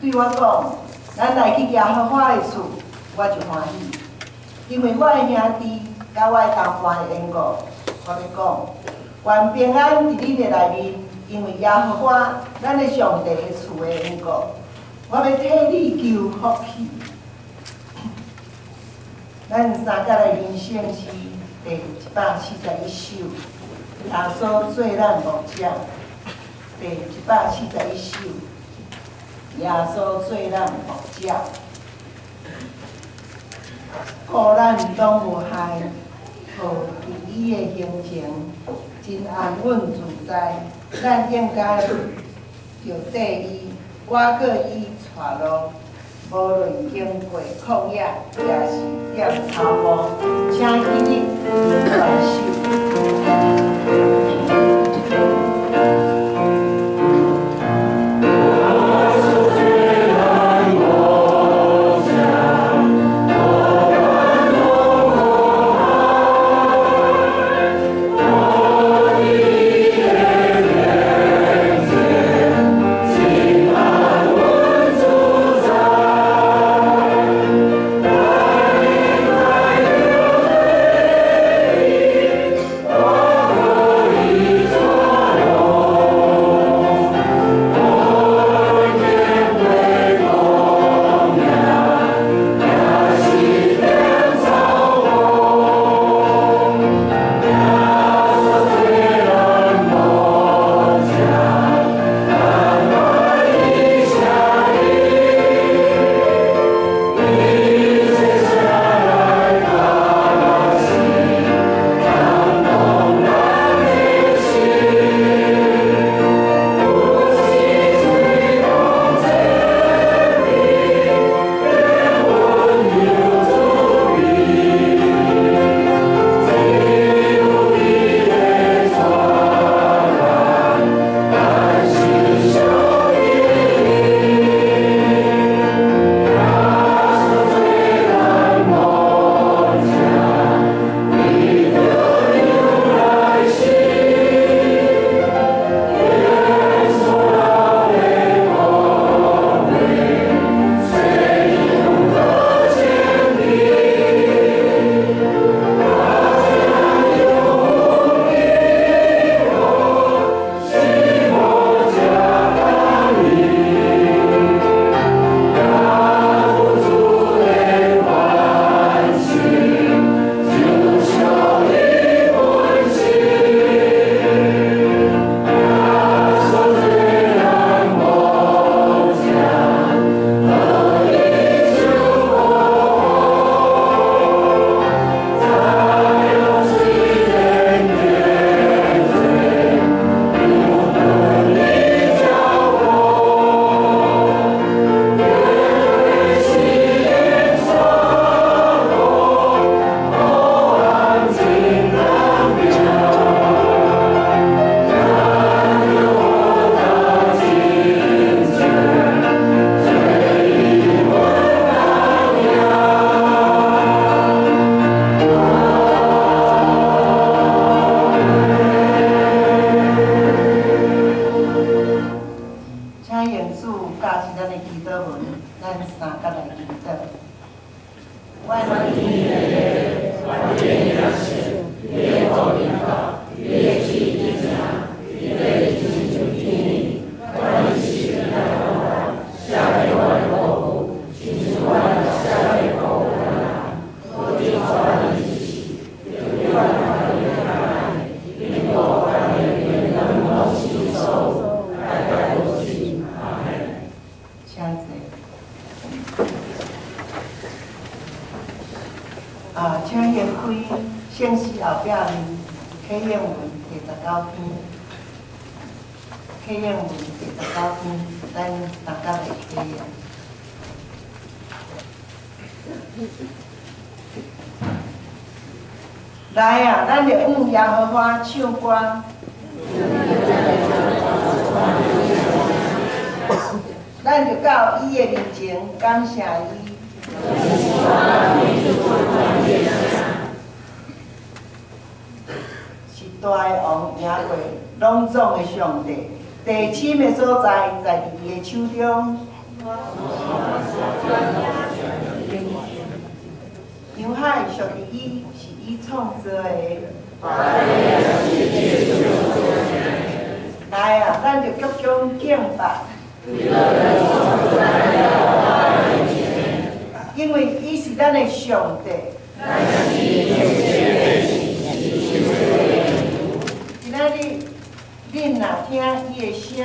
对我讲，咱来去耶和华的厝，我就欢喜，因为我的兄弟甲我的同伴的缘故，我要讲，愿平安伫恁的内面，因为耶和华咱的上帝的厝的缘故，我要替你求福气。咱三甲的人生是第141首，耶稣做咱牧者。第141首，耶稣做咱牧者，顾咱拢无害，好伫伊的行程真安稳自在。咱应该着缀伊，我搁伊带路。无论经过旷野，也是踮草坡，请记日明传授。请研开圣诗后壁启应文第19篇，启应文第19篇，咱大家来启应。来啊，咱就向耶和华唱歌。咱就到伊的面前感谢伊。是大的王赢过拢总的上帝，地深的所在在伫伊的手中，洋海属于伊，是伊创造的。来啊，咱就鞠躬敬拜。因为伊是咱的上帝。今仔日，恁若听伊的声，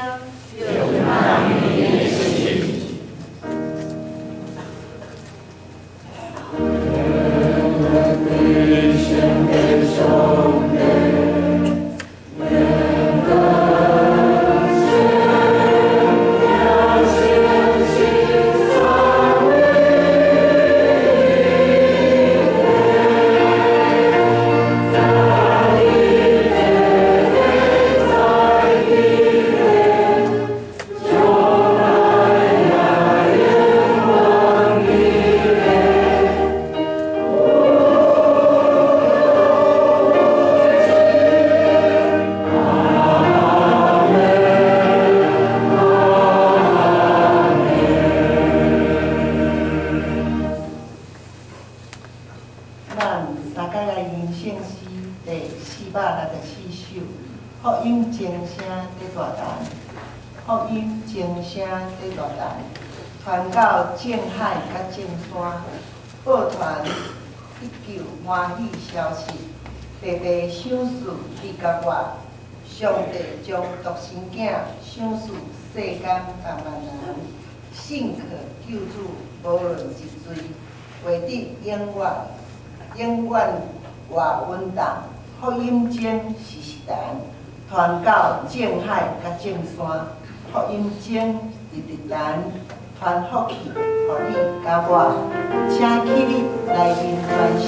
福音精声在大谈，福音精声在大谈，传到正海甲正山，报传一求欢喜消息，白白赏赐你甲我。上帝将独生囝赏赐世间万万人，信靠救主无论一罪，为得永远活稳当。福音精是实谈。传到正海甲正山，福音精日日谈，传福气，互你甲我，请起立来宾传授。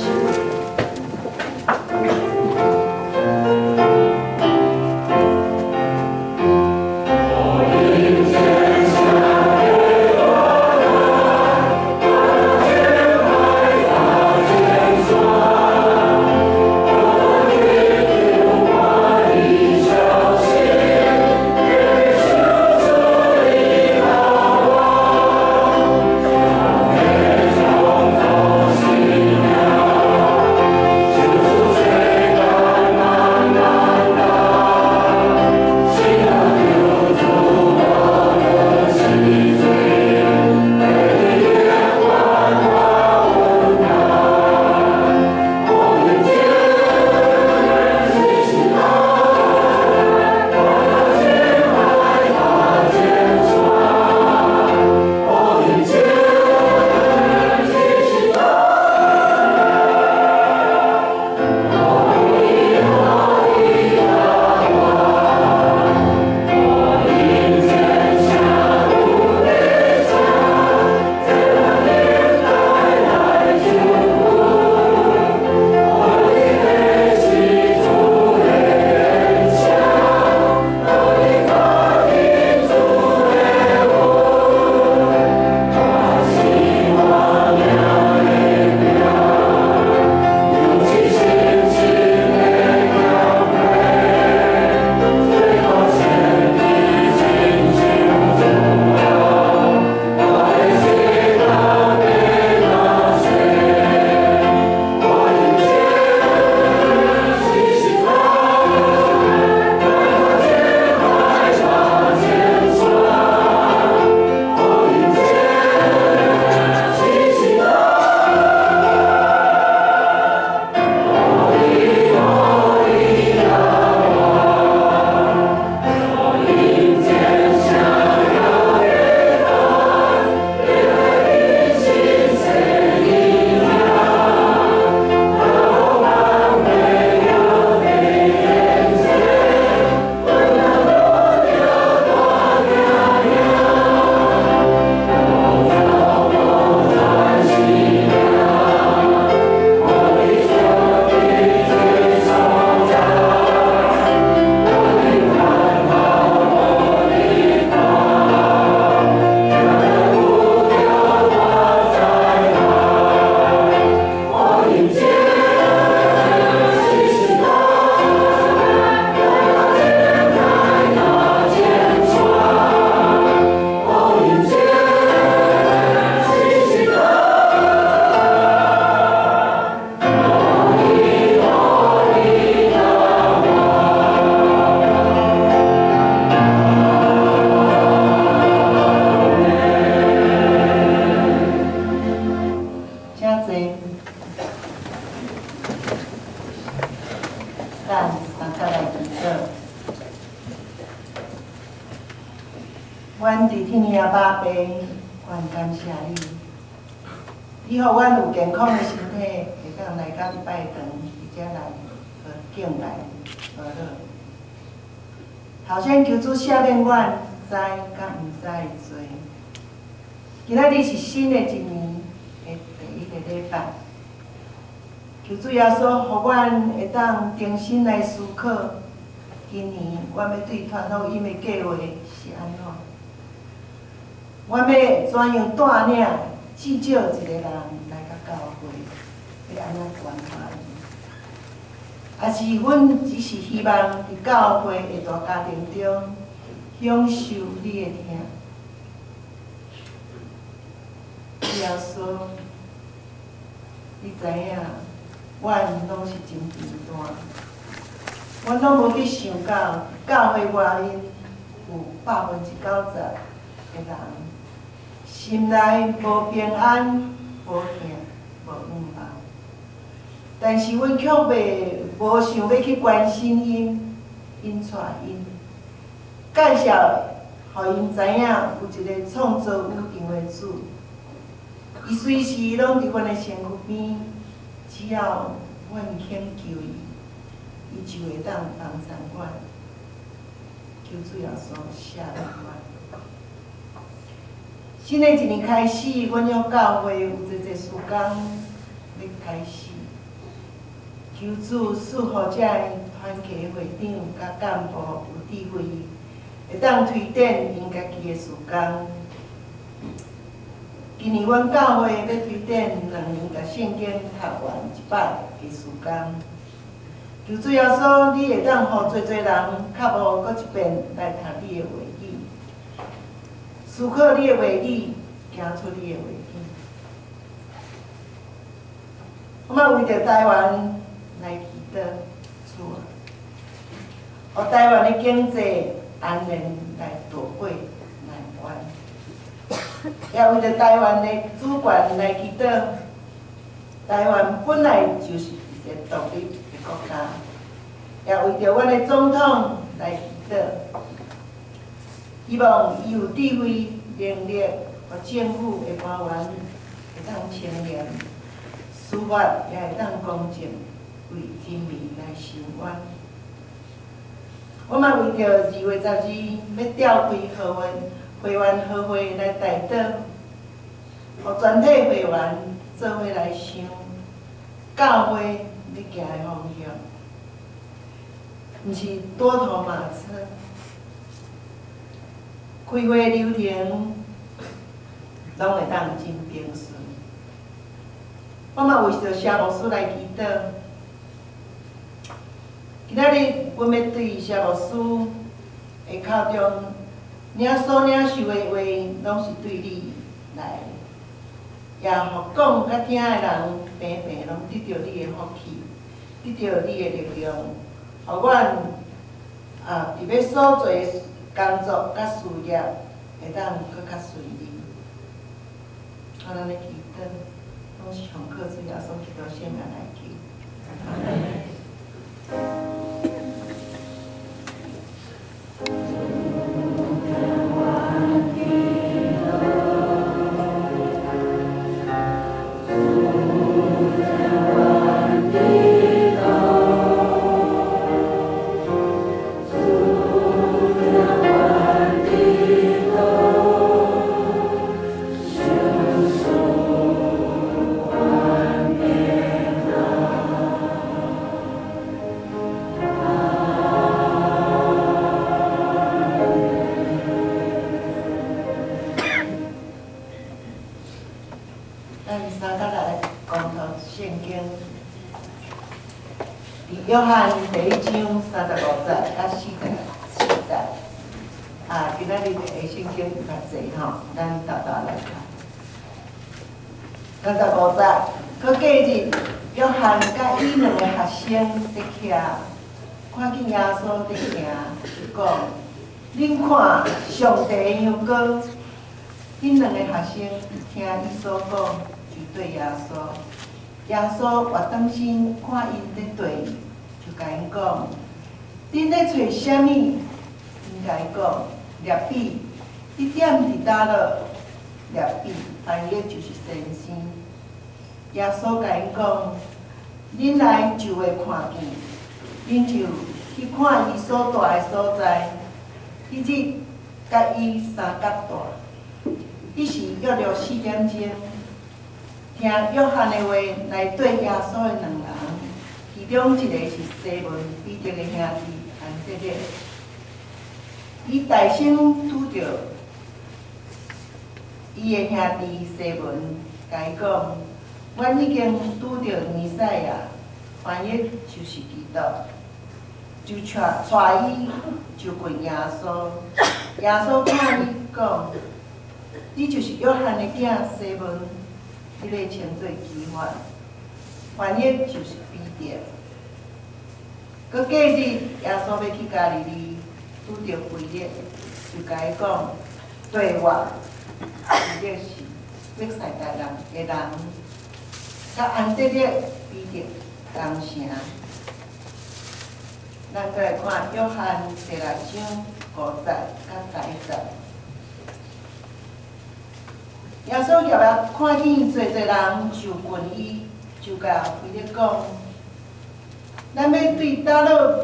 愿感谢你，你互阮有健康的身体，会当来到你拜堂，而且来敬拜而乐。头先求主赦免阮知甲毋知的罪。今仔日是新的一年的第一个礼拜，求主耶稣，互阮会当重新来思考，今年阮要对传福音的计划是安怎？阮要怎样带领至少一个人来到教会，要安怎关怀伊？也是阮只是希望伫教会的大家庭中享受你的疼。耶稣，你知影，阮拢是真孤单，阮拢无去想到教会外面有90%的人，心内无平安、无疼、无温柔。但是阮却无想要去关心因带因，介绍，互因知影有一个创造宇宙的主。伊随时拢伫阮的身躯边，只要阮恳求伊，伊就会当帮助阮。求主耶稣赦免阮。新的一年开始，阮要教会有一个事工要开始。求主赐予这团契会长甲干部有智慧，会当推展因家己的事工。今年阮教会要推展2年甲圣经读完100个事工，求主耶稣，你会当互侪人较无搁一遍来读你的话语，思考你的话语，行出你的话语。我们为着台湾来祈祷，主啊，互台湾的经济安然来度过难关。也为着台湾的主权来祈祷，台湾本来就是一个独立的国家，也为着阮的总统来祈祷，希望伊有智慧、能力，和政府的官员会当清廉，司法也会当公正，为人民来伸冤。我嘛为着2月12要召开会员和会来代祷，互全体会员做伙来想教会要行的方向，毋是多头马车，开会流程拢会当真平顺。我嘛为着谢牧师来祈祷，今仔日阮要对谢牧师的口中所领受的话，拢是对你来的，也互讲甲听的人平平拢得到你的福气，得到你的力量，互阮伫要所做工作甲事业会当搁较顺利。好，咱来祈祷，拢是奉靠主耶稣基督圣名来祈。阿门。约翰第1章35节到44节，今仔日的圣经有较济吼，咱大家来看。35节，搁隔日，约翰甲伊2个学生伫徛，看见耶稣伫行，就讲：恁看上帝的羊羔。恁2个学生听伊所讲，就对耶稣。耶稣活当心看因伫对。就甲因讲，恁咧找啥物？因甲伊讲，rabbi，你踮伫倒落？立比，翻译就是先生。耶稣甲因讲：恁来就会看见，恁就去看伊所住的所在。迄日，甲伊三角大。伊是约了4点钟，听约翰的话来对耶稣的2人，其中一个是西门彼得的兄弟安德烈。伊大声拄着伊的兄弟西门，甲伊讲：阮已经拄着弥赛亚，翻译就是基督，就带伊就近耶稣。耶稣看伊讲：你就是约翰的囝西门，迄个称作基法，翻译就是彼得。搁隔日，耶稣要去加利利，拄着腓力，就甲伊讲：对我，腓力是约塞大人的人，甲安德烈、彼得同城。咱再来看约翰第6章50甲11节。耶稣入来看见侪人就近伊，就甲腓力讲：咱要对倒落买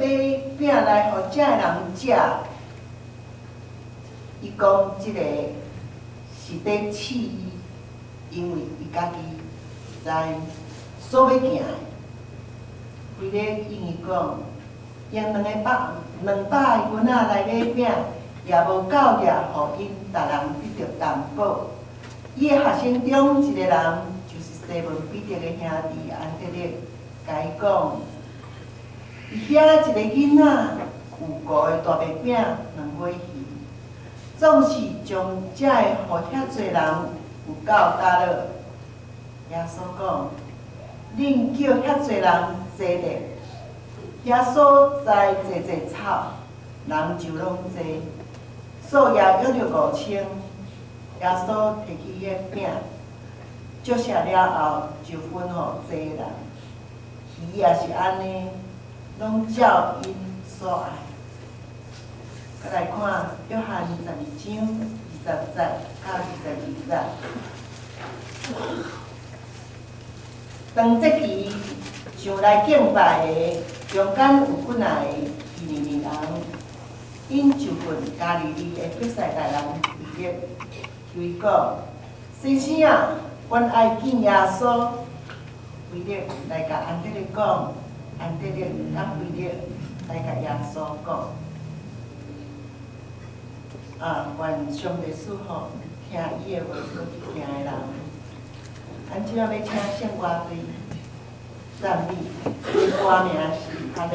饼来，互遮的人食。伊讲即个是在试伊，因为伊家己知所要行的。腓力应伊讲：用200个棍仔来买饼，也无够值，互因逐人得着淡薄。伊的学生中一个人，就是西门彼得的兄弟安德烈，甲伊讲：伊遐一个囡仔有5个大白饼、2尾鱼，总是将这个互遐侪人有够搭落。耶稣讲：恁叫遐侪人坐咧，遐所在坐草，人就拢坐，数也约着5000。耶稣摕起迄饼，祝谢了后，就分互济人。鱼也是安尼，拢照因所爱。再来看约翰12章20节到22节。当这期上来敬拜的中间有几个伊尼尼人，因就问加利利的约塞大人腓力。伊讲：先生啊，阮爱见耶稣。腓力来甲安德烈讲，安德烈甲腓力来甲耶稣讲：愿上帝赐福听伊的话所去行的人。咱即摆要请圣歌队赞美，伊歌名是哈利。